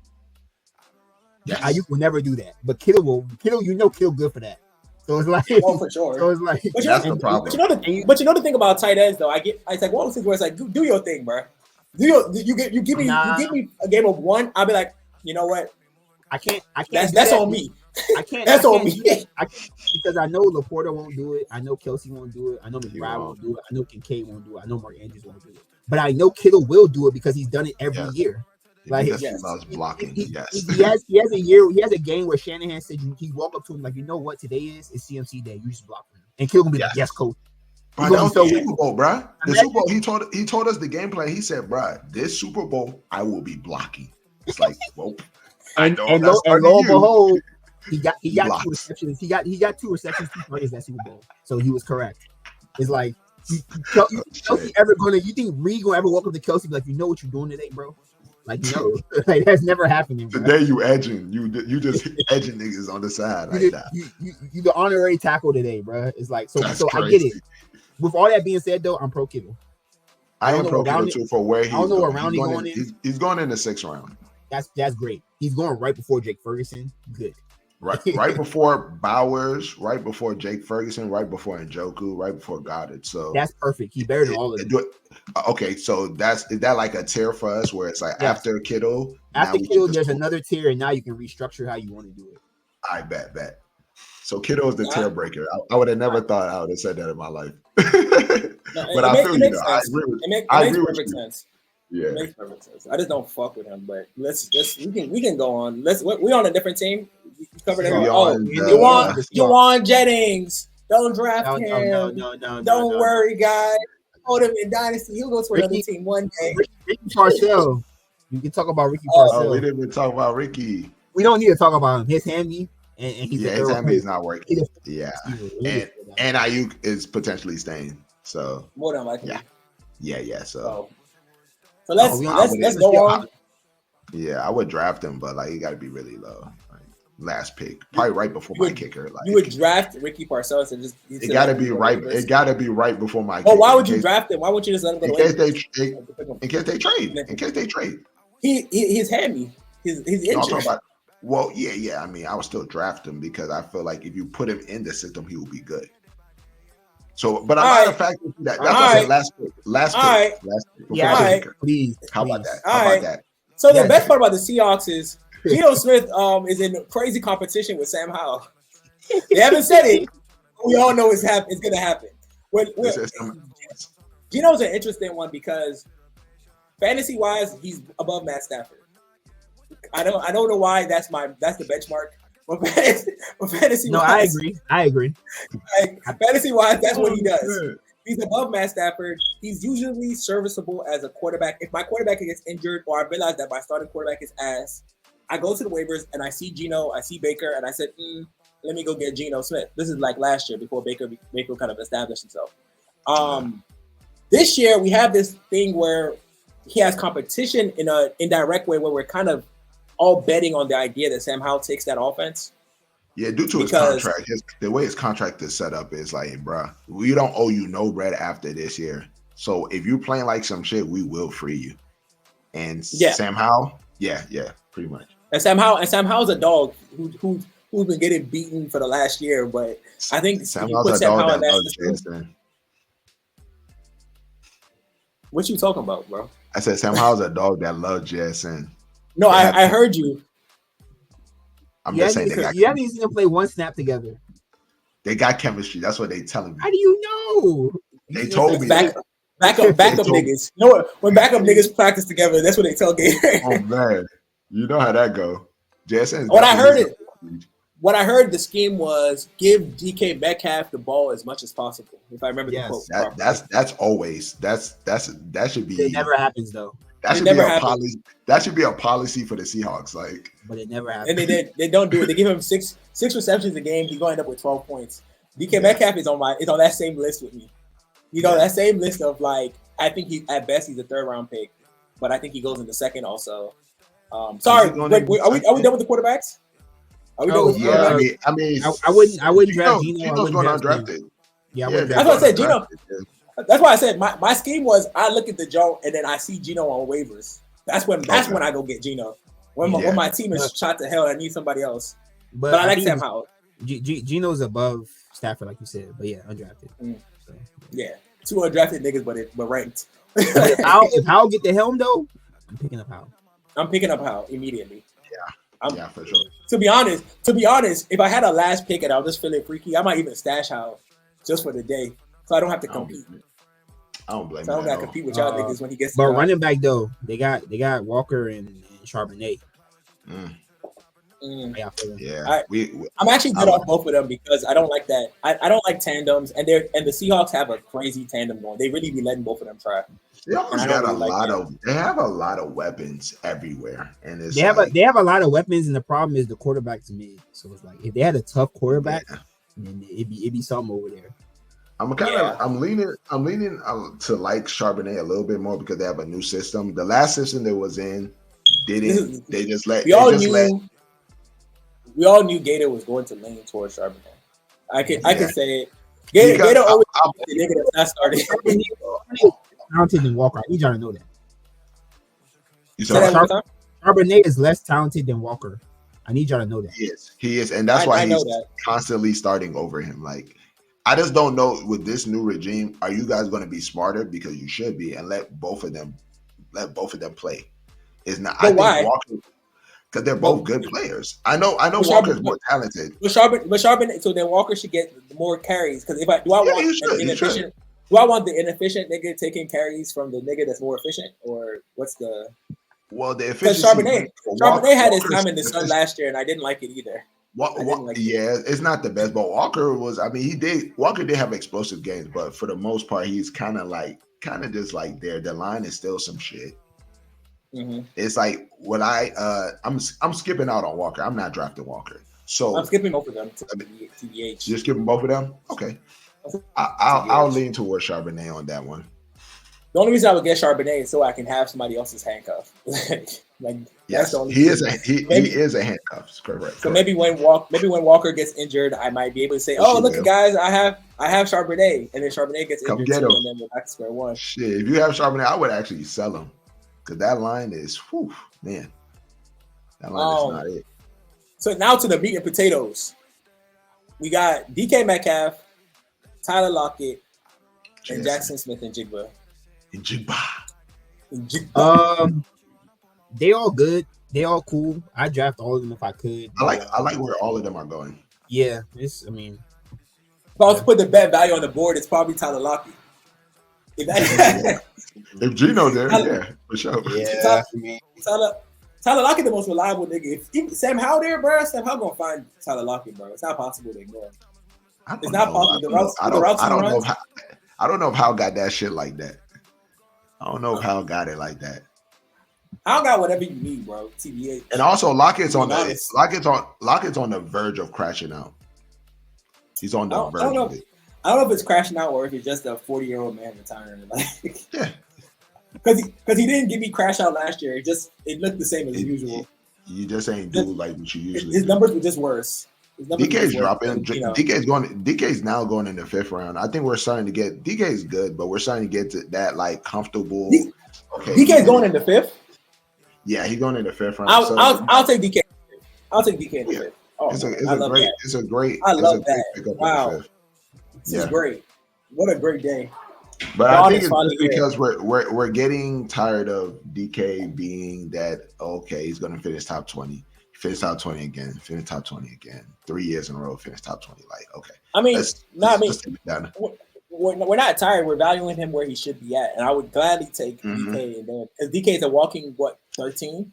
Yes. Ayuk will never do that, but Kittle will. Kittle good for that. So it's like, for sure. So it's like, that's the problem. But you know the thing about tight ends though, it's like one of those things where it's like, do your thing, bro. You give me a game of one, I'll be like, you know what? I can't. That's on me. I can't. That's on me. Because I know Laporta won't do it. I know Kelsey won't do it. I know McBride won't do it. I know Kincaid won't do it. I know Mark Andrews won't do it. But I know Kittle will do it because he's done it every year. Like he loves blocking. He has a year. He has a game where Shanahan said he walked up to him like, you know what today is? It's CMC day. You just block him. And Kittle gonna be like, yes, coach. Bro, that was the Super Bowl, bro. The Super Bowl. He told us the game plan. He said, bro, this Super Bowl I will be blocking. It's like, well, and lo and behold, he got 2 receptions. He got 2 receptions, 2 targets that Super Bowl. So he was correct. It's like Kelsey ever you think Reed gonna ever walk up to Kelsey and be like, you know what you're doing today, bro? Like, no, like that's never happening. Bro. Today you edging, you just edging niggas on the side like that. You the honorary tackle today, bro. It's like so I get it. With all that being said, though, I'm pro Kittle. I am pro Kittle too for where he's going. I don't know what round he's going in. He's going in the 6th round. That's great. He's going right before Jake Ferguson. Good. Right before Bowers, right before Jake Ferguson, right before Njoku, right before Goddard. So that's perfect. He's better than all of them. Okay, so is that like a tier for us where it's like after Kittle? After Kittle, there's another tier, and now you can restructure how you want to do it. I bet. So Kittle is the tier breaker. I would have never thought I would have said that in my life. But I feel you. I agree with you. Sense. Yeah, it makes perfect sense. I just don't fuck with him, but we can go on. We on a different team. We covered everything. Juwan Jennings. Don't draft him. No. Don't worry, guys. Hold him in Dynasty. He'll go to another team one day. Ricky Parcells. You can talk about Ricky Parcells. We didn't even talk about Ricky. We don't need to talk about him. His hammy. And his hammy is not working. Yeah. And Ayuk is potentially staying. So more than likely. Yeah. So let's go on. Yeah, I would draft him, but like he got to be really low. Like, last pick, probably right before my kicker. Like you would draft Ricky Parcells and just it got to be right. It got to be right before my. Oh, why would you draft him? Why wouldn't you just let him go? In case they trade. He's hammy. He's injured. Well, yeah. I mean, I would still draft him because I feel like if you put him in the system, he will be good. So, but I'm not a factor to that. That's what I said last pick. Yeah, please. How about that? So the best part about the Seahawks is Geno Smith is in crazy competition with Sam Howell. They haven't said it. We all know it's going to happen. Geno's an interesting one because fantasy-wise, he's above Matt Stafford. I don't know why that's the benchmark. But fantasy-wise, no, I agree. Like, fantasy-wise, that's what he does. He's above Matt Stafford. He's usually serviceable as a quarterback. If my quarterback gets injured or I realize that my starting quarterback is ass, I go to the waivers and I see Geno, I see Baker, and I said, let me go get Geno Smith. This is like last year before Baker kind of established himself. This year, we have this thing where he has competition in an indirect way where we're kind of all betting on the idea that Sam Howell takes that offense. Yeah, due to his contract, the way his contract is set up is like, bro, we don't owe you no bread after this year. So if you're playing like some shit, we will free you. And Sam Howell, yeah, pretty much. And Sam Howell's a dog who's been getting beaten for the last year, but I think Sam Howell's a dog that loves JSN. What you talking about, bro? I said Sam Howell's a dog that loves JSN. No, I heard you. I'm just saying you haven't even seen them play one snap together. They got chemistry. That's what they telling me. How do you know? They told me. Backup niggas. You know what? When backup niggas practice together, that's what they tell Gator. Oh man, you know how that go. JSN. What I heard the scheme was give DK Metcalf the ball as much as possible. If I remember the quote. That's always that should be. It never happens though. That should be a policy. That should be a policy for the Seahawks. Like, but it never happens. And they don't do it. They give him six receptions a game. He's going to end up with 12 points. DK Metcalf is on that same list with me. He's on that same list of like I think at best he's a 3rd round pick, but I think he goes in the 2nd also. Sorry, are we done with the quarterbacks? Are we done with the quarterbacks? I wouldn't draft Geno. Geno's going undrafted. That's what I said. Geno. That's why I said my scheme was I look at the Joe and then I see Geno on waivers. That's when I go get Geno. When my team is shot to hell, I need somebody else. But I like Sam Howell. Gino's above Stafford, like you said, but yeah, undrafted. So, yeah, 2 undrafted niggas, but ranked. if Howell get the helm though, I'm picking up Howell. I'm picking up Howell immediately. Yeah, for sure. To be honest, if I had a last pick and I was just feeling freaky, I might even stash Howell just for the day, so I don't have to compete. I don't blame. So I don't gotta compete with y'all niggas when he gets. But running back though, they got Walker and Charbonnet. Yeah, I'm actually good off both of them because I don't like that. I don't like tandems, and the Seahawks have a crazy tandem going. They really be letting both of them try. They almost got they have a lot of weapons everywhere, and it's they have a lot of weapons, and the problem is the quarterback to me. So it's like if they had a tough quarterback, then it'd be something over there. I'm leaning to like Charbonnet a little bit more because they have a new system. The last system they was in didn't. They just let. We all knew Gator was going to lean towards Charbonnet. I can say it. Gator always the nigga that's not starting. Talented than Walker. I need y'all to know that. Charbonnet is less talented than Walker. I need y'all to know that. He is, and that's why he's constantly starting over him. Like, I just don't know with this new regime. Are you guys going to be smarter because you should be and let both of them play? It's not. But why? Walker, because they're both good players. I know Walker's more talented. But Charbonnet, so then Walker should get more carries. Because do I want the inefficient nigga taking carries from the nigga that's more efficient, or what's the? Well, the efficiency. Charbonnet had his time in the sun last year, and I didn't like it either. It's not the best, but Walker was. I mean, Walker did have explosive games, but for the most part, he's kind of just like there. The line is still some shit. Mm-hmm. It's like what I'm skipping out on Walker. I'm not drafting Walker, so I'm skipping both of them to TBH. You're skipping both of them? Okay, I'll lean towards Charbonnet on that one. The only reason I would get Charbonnet is so I can have somebody else's handcuff. That's the only he is a handcuff. Correct. So maybe when Walker gets injured, I might be able to say, "Oh, look, guys, I have Charbonnet," and then Charbonnet gets injured too, and then we're back to square one. Shit, if you have Charbonnet, I would actually sell him because that line is, man, that line is not it. So now to the meat and potatoes. We got DK Metcalf, Tyler Lockett, and Jackson Smith and Jigba. They all good. They all cool. I draft all of them if I could. I like where all of them are going. Yeah, if I was to put the bet value on the board, it's probably Tyler Lockett. If Gino there, for sure. Yeah, Tyler Lockett the most reliable nigga. If Sam Howell there, bro, Sam Howell gonna find Tyler Lockett, bro. It's not possible to ignore him. It's not possible. I don't know if Howell got that shit like that. I don't know if Howell got it like that. Howell got whatever you need, bro. TBA. And also Lockett's on the verge of crashing out. He's on the verge of it. I don't know if it's crashing out or if it's just a 40-year-old man retiring. Because he didn't give me crash out last year. It looked the same as usual. You just ain't do like what you usually. His numbers were just worse. DK's dropping. DK's now going in the 5th round. I think we're starting to get DK's good, but we're starting to get to that like comfortable. DK's going in the 5th. Yeah, he's going in the 5th round. I'll take DK. I'll take DK in the 5th. Oh, it's a great. I love that. Wow, this is great. What a great day. But I think it's just because we're getting tired of DK being that he's going to finish top 20. Finish top 20 again. Finish top 20 again. 3 years in a row. Finish top 20. Like, okay. We're not tired. We're valuing him where he should be at, and I would gladly take DK. Because DK is a walking 13.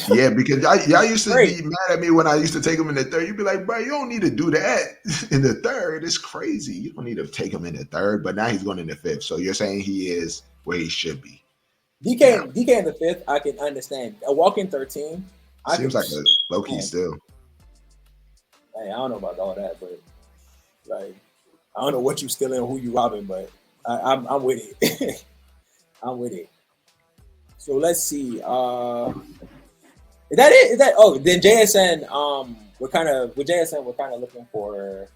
Yeah, because y'all used to be mad at me when I used to take him in the 3rd. You'd be like, bro, you don't need to do that in the 3rd. It's crazy. You don't need to take him in the 3rd. But now he's going in the 5th. So you're saying he is where he should be. DK in the 5th, I can understand. A walking 13. Seems like a low key still. Hey, I don't know about all that, but like I don't know what you stealing or who you robbing, but I'm with it. I'm with it. So let's see. Is that it? Then JSN? We're kind of looking for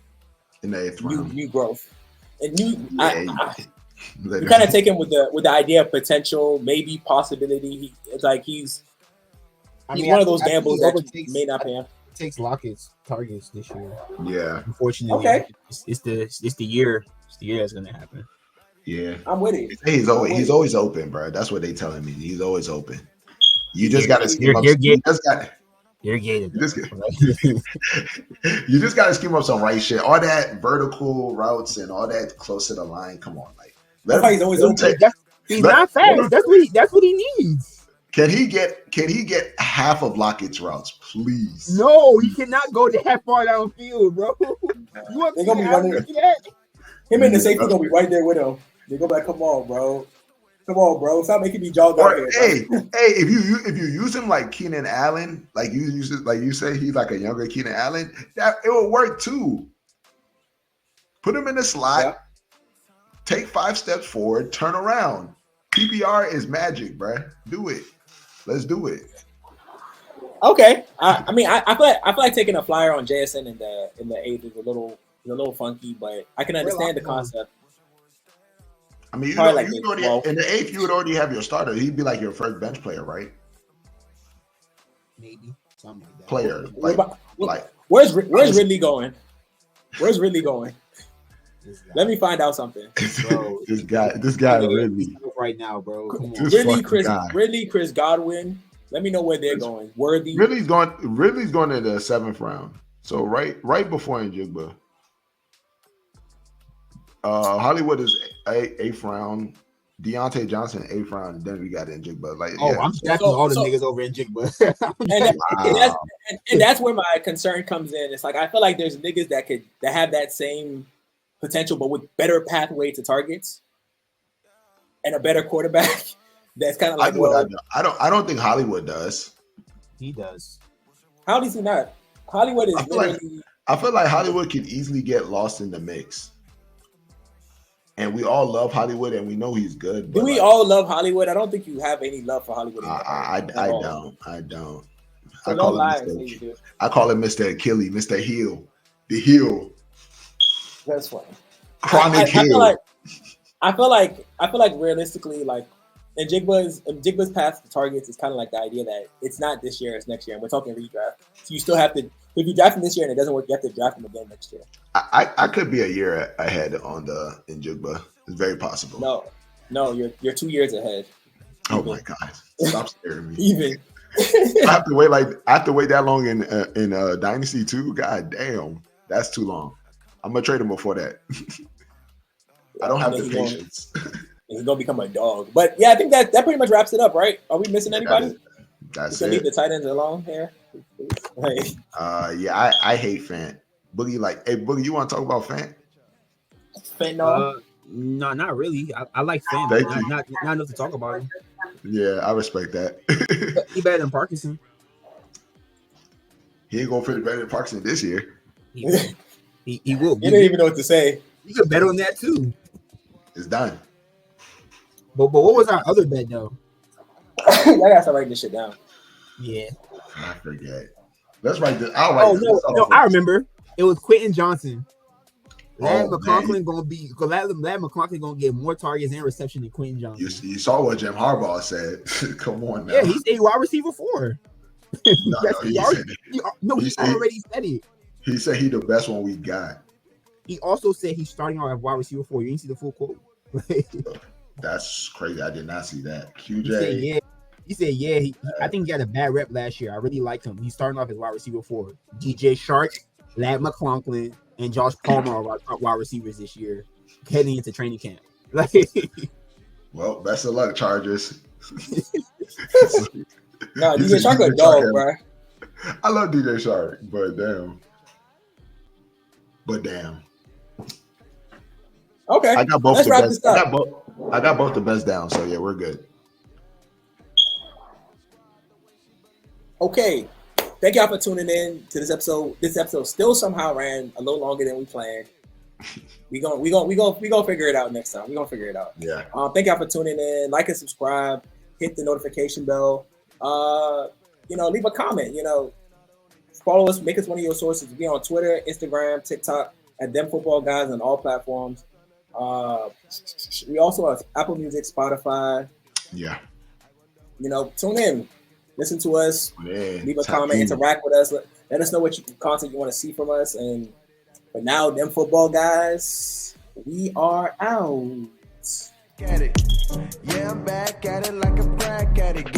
in the 8th round new growth and new. You kind of take him with the idea of potential, maybe possibility. It's like He's one of those gambles that may not pay him. Takes Lockett's targets this year. Yeah. Unfortunately, it's the year. It's the year that's gonna happen. Yeah, I'm with it. He's always open, bro. That's what they telling me. He's always open. You just got to scheme up. You just got to scheme up some right shit. All that vertical routes and all that close to the line. Come on, like he's always open. He's not fast. That's what he needs. Can he get half of Lockett's routes, please? No, he cannot go that far downfield, bro. They're gonna be running. Him and the safety gonna be right there with him. They go back. Come on, bro. Stop making me jog out here. Hey, if you use him like Keenan Allen, like you say he's like a younger Keenan Allen, that it will work too. Put him in the slot, take 5 steps forward, turn around. PPR is magic, bro. Do it. Let's do it. Okay. I mean, I feel like taking a flyer on JSN in the 8th is a little funky, but I can understand the concept. I mean, in the 8th, you would already have your starter. He'd be like your first bench player, right? Maybe something like that. Player, where's Ridley going? Where's Ridley going? Let me find out something. Bro, this guy Ridley right now, bro. Come on. Ridley, Chris Godwin. Let me know where they're going. Worthy. Ridley's going in the 7th round. So right before Njigba. Hollywood is 8th round. Deontay Johnson 8th round, and then we got Njigba. I'm drafting all the niggas over Njigba. and that's where my concern comes in. It's like I feel like there's niggas that have that same potential, but with better pathway to targets and a better quarterback. That's kind of like I don't think Hollywood does. He does. How does he not? Hollywood is I feel like Hollywood can easily get lost in the mix. And we all love Hollywood, and we know he's good. Do we all love Hollywood? I don't think you have any love for Hollywood. I don't. So I call him Mr. Achilles, Mr. Heel, the heel. That's funny. Chronic heel. I feel like realistically, like Njigba's path to targets is kind of like the idea that it's not this year, it's next year, and we're talking redraft. So you still have to. If you draft him this year and it doesn't work, you have to draft him again next year. I could be a year ahead on the Njigba. It's very possible. No, you're 2 years ahead. Oh my God! Stop scaring me. Even I have to wait that long in Dynasty too. God damn, that's too long. I'm gonna trade him before that. I don't have the patience. He's gonna become a dog. But yeah, I think that pretty much wraps it up, right? Are we missing anybody? That's it. Leave the tight ends alone here. Yeah, I hate Fant. Boogie, hey Boogie, you want to talk about Fant? Fant, no. No, not really. I like Fant, but not enough to talk about him. Yeah, I respect that. He better than Parkinson. He ain't gonna fit better than Parkinson this year. He will. You didn't even know what to say. You could bet on that too. It's done. But what was our other bet though? I gotta start writing this shit down. Yeah. I forget. Let's write this. I'll write this. No, I remember. It was Quentin Johnson. Ladd McConkey gonna get more targets and reception than Quentin Johnson. You saw what Jim Harbaugh said. Come on now. Yeah, he said wide receiver 4. He already said it. He said he the best one we got. He also said he's starting out at wide receiver 4. You didn't see the full quote. That's crazy. I did not see that. QJ. He said, I think he had a bad rep last year. I really liked him. He's starting off as wide receiver 4. DJ Shark, Ladd McConkey, and Josh Palmer are our top wide receivers this year, heading into training camp. Well, best of luck, Chargers. No, DJ Shark a dog, bro. I love DJ Shark, but damn. Okay. I got both the best. I got both the best down, so yeah, we're good. Okay. Thank y'all for tuning in to this episode. This episode still somehow ran a little longer than we planned. We gonna figure it out next time. We're gonna figure it out. Yeah. Thank y'all for tuning in. Like and subscribe. Hit the notification bell. Leave a comment. Follow us. Make us one of your sources. Be on Twitter, Instagram, TikTok at Them Football Guys on all platforms. We also have Apple Music, Spotify. Yeah. Tune in. listen to us, leave a comment, interact with us. Let us know what content you want to see from us. But now, them football guys, we are out. Yeah, I'm back at it like a crack at it.